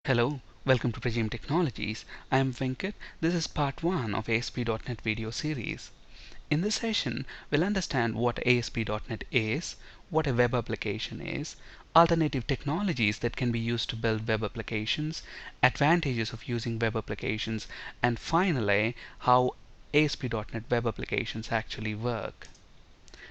Hello, welcome to Prajim Technologies. I am Venkat. This is part 1 of ASP.NET video series. In this session, we'll understand what ASP.NET is, what a web application is, alternative technologies that can be used to build web applications, advantages of using web applications, and finally, how ASP.NET web applications actually work.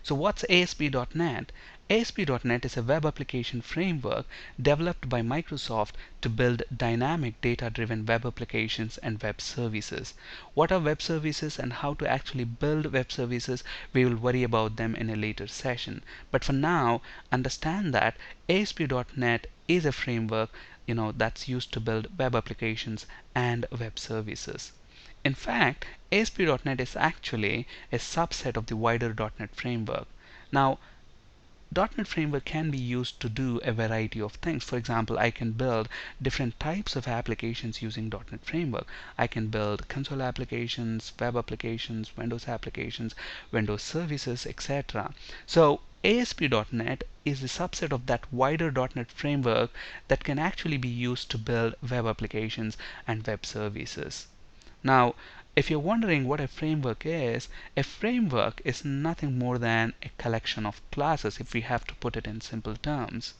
So what's ASP.NET? ASP.NET is a web application framework developed by Microsoft to build dynamic data-driven web applications and web services. What are web services and how to actually build web services? We will worry about them in a later session. But for now, understand that ASP.NET is a framework that's used to build web applications and web services. In fact, ASP.NET is actually a subset of the wider .NET framework. Now, .NET Framework can be used to do a variety of things. For example, I can build different types of applications using .NET Framework. I can build console applications, web applications, Windows services, etc. So ASP.NET is a subset of that wider .NET Framework that can actually be used to build web applications and web services. Now, if you're wondering what a framework is nothing more than a collection of classes if we have to put it in simple terms.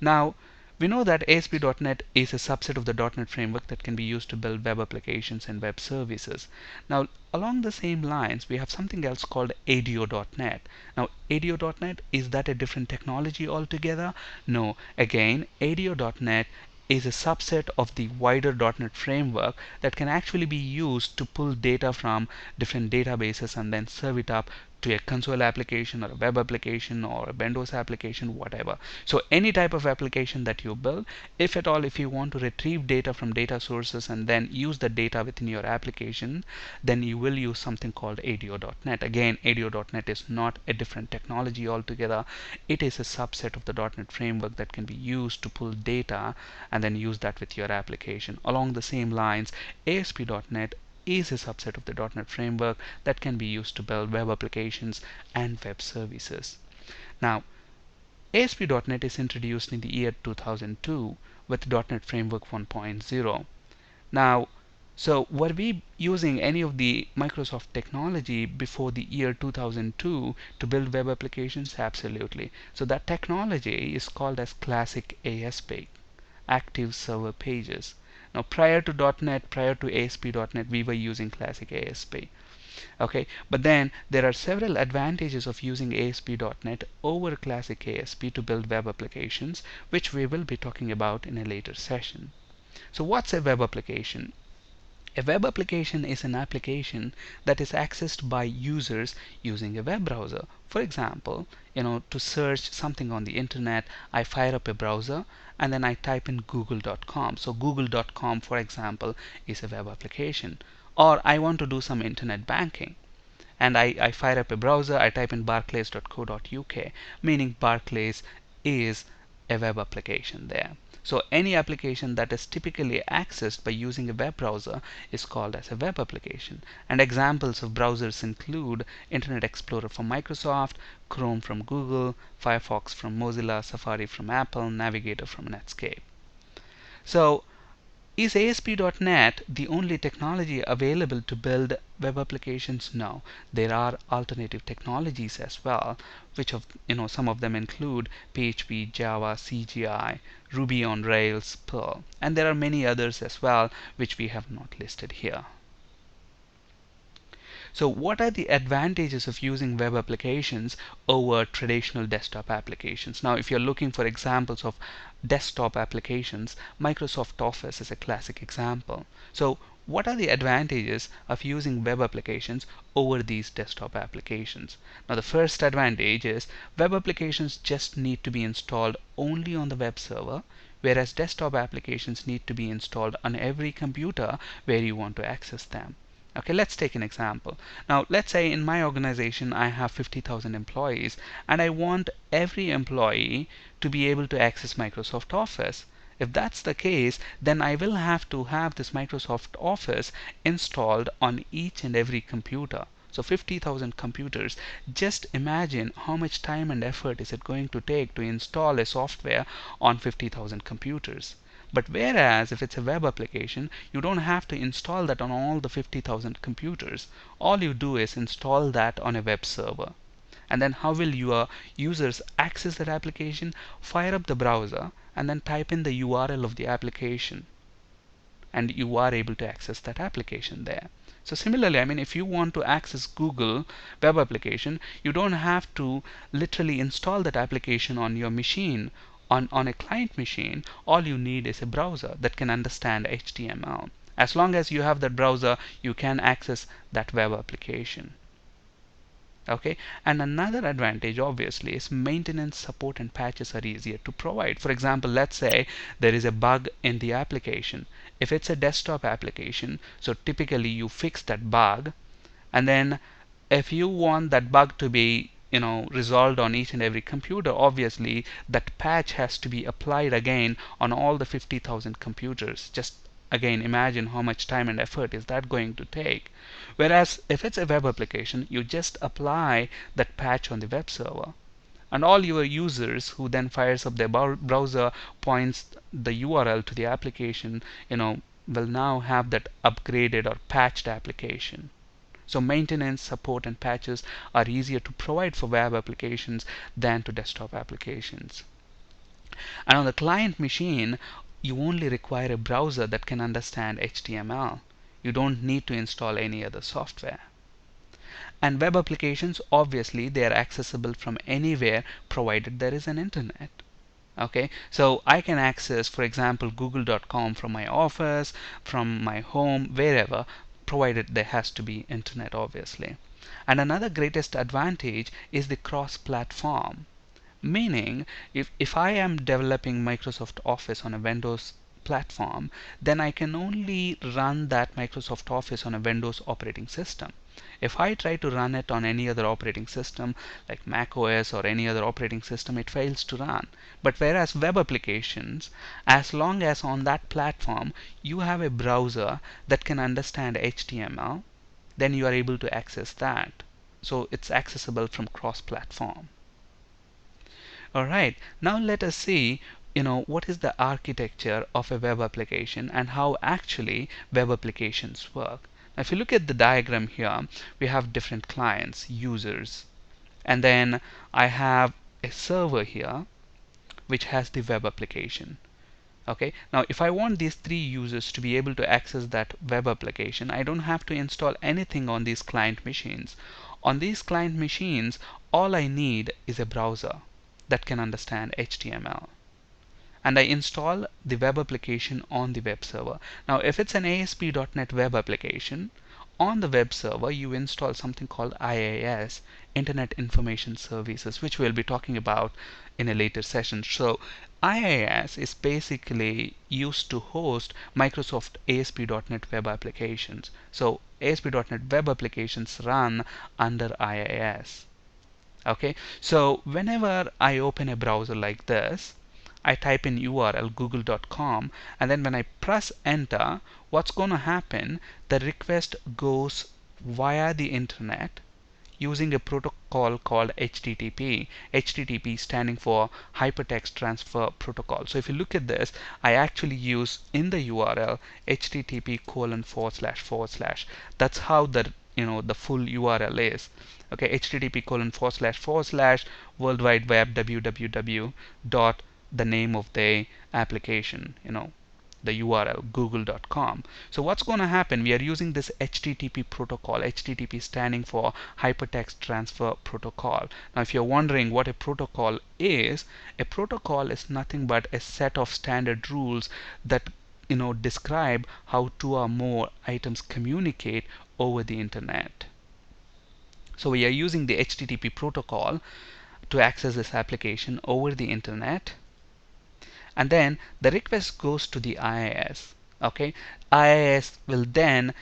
Now, we know that ASP.NET is a subset of the .NET framework that can be used to build web applications and web services. Now, along the same lines, we have something else called ADO.NET. Now, ADO.NET, is that a different technology altogether? No. Again, ADO.NET is a subset of the wider .NET framework that can actually be used to pull data from different databases and then serve it up to a console application or a web application or a Windows application, whatever. So any type of application that you build, if at all if you want to retrieve data from data sources and then use the data within your application, then you will use something called ADO.NET. Again, ADO.NET is not a different technology altogether. It is a subset of the .NET framework that can be used to pull data and then use that with your application. Along the same lines, ASP.NET is a subset of the .NET framework that can be used to build web applications and web services. Now, ASP.NET is introduced in the year 2002 with .NET Framework 1.0. Now, so were we using any of the Microsoft technology before the year 2002 to build web applications? Absolutely. So that technology is called as Classic ASP, Active Server Pages. Now, prior to .NET, prior to ASP.NET, we were using Classic ASP. Okay, but then there are several advantages of using ASP.NET over Classic ASP to build web applications, which we will be talking about in a later session. So what's a web application? A web application is an application that is accessed by users using a web browser. For example, to search something on the internet, I fire up a browser and then I type in google.com. So google.com, for example, is a web application. Or I want to do some internet banking, and I fire up a browser, I type in barclays.co.uk, meaning Barclays is a web application there. So any application that is typically accessed by using a web browser is called as a web application. And examples of browsers include Internet Explorer from Microsoft, Chrome from Google, Firefox from Mozilla, Safari from Apple, Navigator from Netscape. So is ASP.NET the only technology available to build web applications? No, there are alternative technologies as well, which some of them include PHP, Java, CGI, Ruby on Rails, Perl, and there are many others as well which we have not listed here. So what are the advantages of using web applications over traditional desktop applications? Now, if you're looking for examples of desktop applications, Microsoft Office is a classic example. So what are the advantages of using web applications over these desktop applications? Now, the first advantage is web applications just need to be installed only on the web server, whereas desktop applications need to be installed on every computer where you want to access them. Okay, let's take an example. Now, let's say in my organization I have 50,000 employees and I want every employee to be able to access Microsoft Office. If that's the case, then I will have to have this Microsoft Office installed on each and every computer. So 50,000 computers. Just imagine how much time and effort is it going to take to install a software on 50,000 computers. But whereas if it's a web application, you don't have to install that on all the 50,000 computers. All you do is install that on a web server. And then how will your users access that application? Fire up the browser and then type in the URL of the application, and you are able to access that application there. So similarly, I mean, if you want to access Google web application, you don't have to literally install that application on your machine, on a client machine. All you need is a browser that can understand HTML. As long as you have that browser, you can access that web application. Okay, and another advantage obviously is maintenance, support, and patches are easier to provide. For example, let's say there is a bug in the application. If it's a desktop application, so typically you fix that bug, and then if you want that bug to be resolved on each and every computer, obviously that patch has to be applied again on all the 50,000 computers. Just again, imagine how much time and effort is that going to take. Whereas if it's a web application, you just apply that patch on the web server, and all your users who then fires up their browser, points the URL to the application, will now have that upgraded or patched application. So maintenance, support, and patches are easier to provide for web applications than to desktop applications. And on the client machine, you only require a browser that can understand HTML. You don't need to install any other software. And web applications, obviously, they are accessible from anywhere provided there is an internet. Okay, so I can access, for example, google.com from my office, from my home, wherever, provided there has to be internet, obviously. And another greatest advantage is the cross-platform. Meaning, if I am developing Microsoft Office on a Windows platform, then I can only run that Microsoft Office on a Windows operating system. If I try to run it on any other operating system like Mac OS or any other operating system, it fails to run. But whereas web applications, as long as on that platform you have a browser that can understand HTML, then you are able to access that. So it's accessible from cross-platform. Alright, now let us see what is the architecture of a web application and how actually web applications work. Now, if you look at the diagram here, we have different clients, users, and then I have a server here which has the web application. Okay, now if I want these three users to be able to access that web application, I don't have to install anything on these client machines. On these client machines, all I need is a browser that can understand HTML, and I install the web application on the web server. Now if it's an ASP.NET web application, on the web server you install something called IIS, Internet Information Services, which we'll be talking about in a later session. So IIS is basically used to host Microsoft ASP.NET web applications. So ASP.NET web applications run under IIS. Okay, so whenever I open a browser like this, I type in URL google.com, and then when I press enter, what's going to happen? The request goes via the internet using a protocol called HTTP. HTTP standing for Hypertext Transfer Protocol. So if you look at this, I actually use in the URL http://. That's how the the full URL is. Okay, http:// World Wide Web www dot the name of the application, the URL google.com. So what's going to happen? We are using this HTTP protocol, HTTP standing for Hypertext Transfer Protocol. Now if you're wondering what a protocol is nothing but a set of standard rules that describe how two or more items communicate over the internet. So we are using the HTTP protocol to access this application over the internet, and then the request goes to the IIS. Okay, IIS will then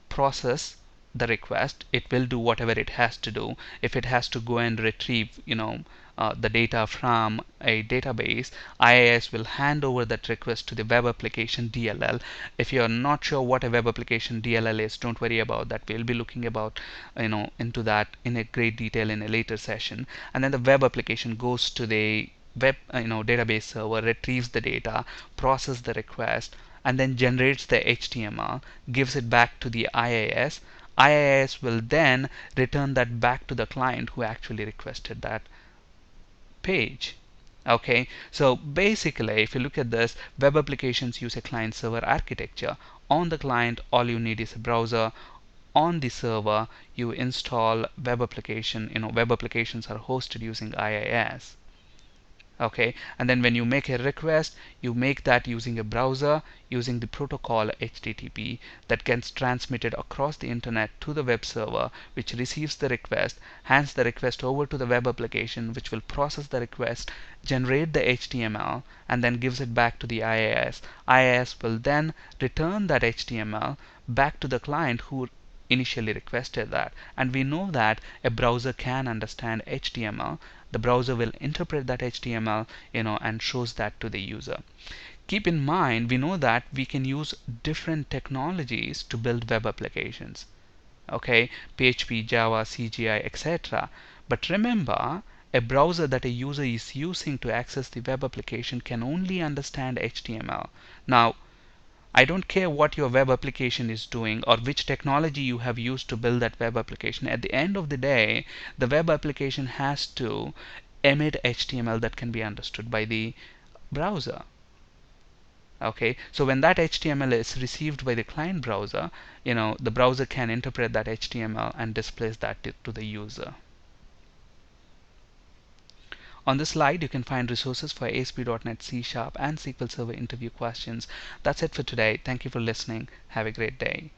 process the request. It will do whatever it has to do. If it has to go and retrieve the data from a database, IIS will hand over that request to the web application DLL. If you're not sure what a web application DLL is, don't worry about that. We'll be looking about into that in a great detail in a later session. And then the web application goes to the database server retrieves the data, processes the request, and then generates the HTML, gives it back to the IIS. IIS will then return that back to the client who actually requested that page. Okay, so basically, if you look at this, web applications use a client server architecture. On the client, all you need is a browser. On the server, you install web application. Web applications are hosted using IIS. Okay, and then when you make a request, you make that using a browser, using the protocol HTTP that gets transmitted across the internet to the web server, which receives the request, hands the request over to the web application, which will process the request, generate the HTML, and then gives it back to the IIS. IIS will then return that HTML back to the client who initially requested that. And we know that a browser can understand HTML. The browser will interpret that HTML, and shows that to the user. Keep in mind, we know that we can use different technologies to build web applications. Okay, PHP, Java, CGI, etc. But remember, a browser that a user is using to access the web application can only understand HTML. Now, I don't care what your web application is doing or which technology you have used to build that web application. At the end of the day, the web application has to emit HTML that can be understood by the browser. Okay, so when that HTML is received by the client browser, the browser can interpret that HTML and displays that to the user. On this slide, you can find resources for ASP.NET C# and SQL Server interview questions. That's it for today. Thank you for listening. Have a great day.